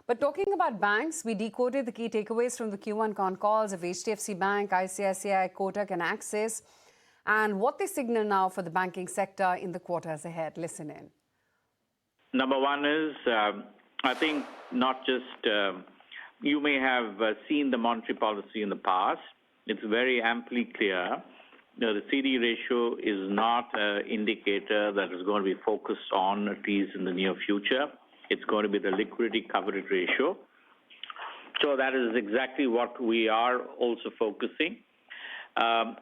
But talking about banks, we decoded the key takeaways from the Q1 con calls of HDFC Bank, ICICI, Kotak and Axis, and what they signal now for the banking sector in the quarters ahead. Listen in. Number one is, I think not just, you may have seen the monetary policy in the past. It's very amply clear. The CD ratio is not an indicator that is going to be focused on, at least in the near future. It's going to be the liquidity coverage ratio. So that is exactly what we are also focusing.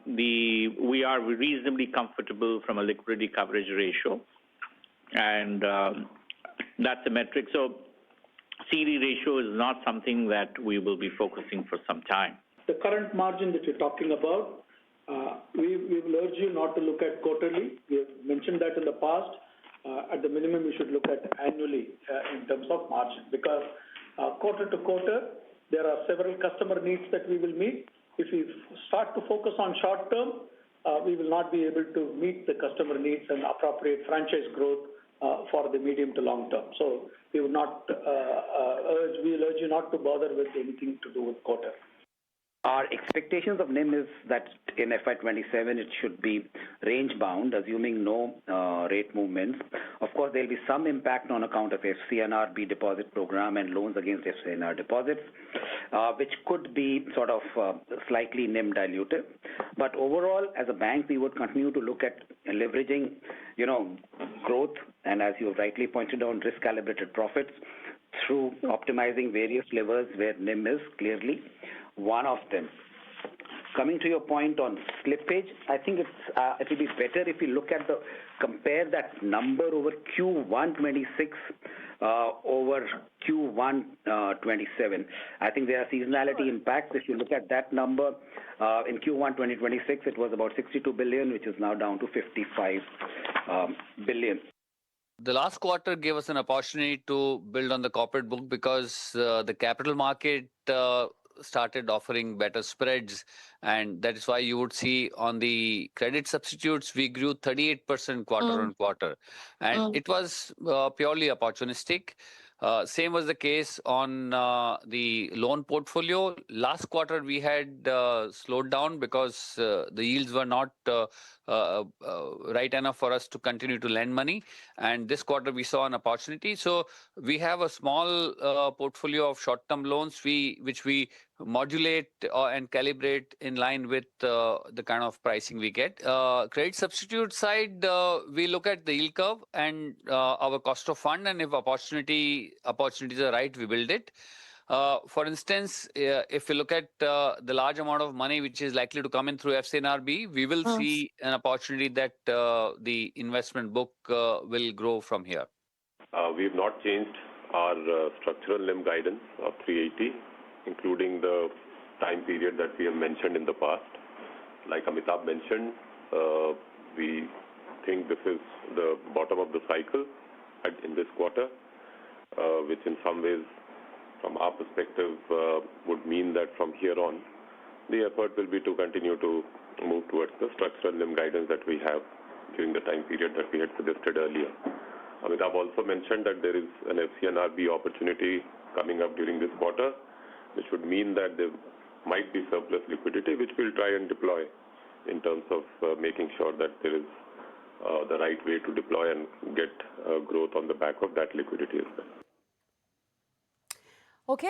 We are reasonably comfortable from a liquidity coverage ratio, and that's a metric. So CD ratio is not something that we will be focusing for some time. The current margin that you're talking about, we will urge you not to look at quarterly. We have mentioned that in the past. At the minimum, you should look at annually in terms of margin, because quarter to quarter, there are several customer needs that we will meet. If we start to focus on short term, we will not be able to meet the customer needs and appropriate franchise growth for the medium to long term. So we will not we will urge you not to bother with anything to do with quarter. Our expectations of NIM is that in FY27 it should be range bound, assuming no rate movements. Of course, there will be some impact on account of FCNRB deposit program and loans against FCNR deposits, which could be sort of slightly NIM dilutive. But overall, as a bank, we would continue to look at leveraging, growth, and as you rightly pointed out, risk-calibrated profits through optimizing various levers where NIM is clearly one of them. Coming to your point on slippage, I think it will be better if you look at compare that number over Q1 26 over Q1 27. I think there are seasonality impacts. If you look at that number, in Q1 2026, it was about 62 billion, which is now down to 55 billion. The last quarter gave us an opportunity to build on the corporate book because the capital market started offering better spreads, and that is why you would see on the credit substitutes we grew 38% quarter on quarter, and it was purely opportunistic. Same was the case on the loan portfolio. Last quarter we had slowed down because the yields were not right enough for us to continue to lend money, and this quarter we saw an opportunity. So we have a small portfolio of short-term loans which we modulate and calibrate in line with the kind of pricing we get. Credit substitute side, we look at the yield curve and our cost of fund, and if opportunities are right, we build it. For instance, if you look at the large amount of money which is likely to come in through FCNRB, we will see an opportunity that the investment book will grow from here. We have not changed our structural NIM guidance of 380, including the time period that we have mentioned in the past. Like Amitabh mentioned, we think this is the bottom of the cycle in this quarter, which in some ways, from our perspective, would mean that from here on, the effort will be to continue to move towards the structural NIM guidance that we have during the time period that we had suggested earlier. Amitabh also mentioned that there is an FCNRB opportunity coming up during this quarter, which would mean that there might be surplus liquidity, which we'll try and deploy in terms of making sure that there is the right way to deploy and get growth on the back of that liquidity as well. Okay.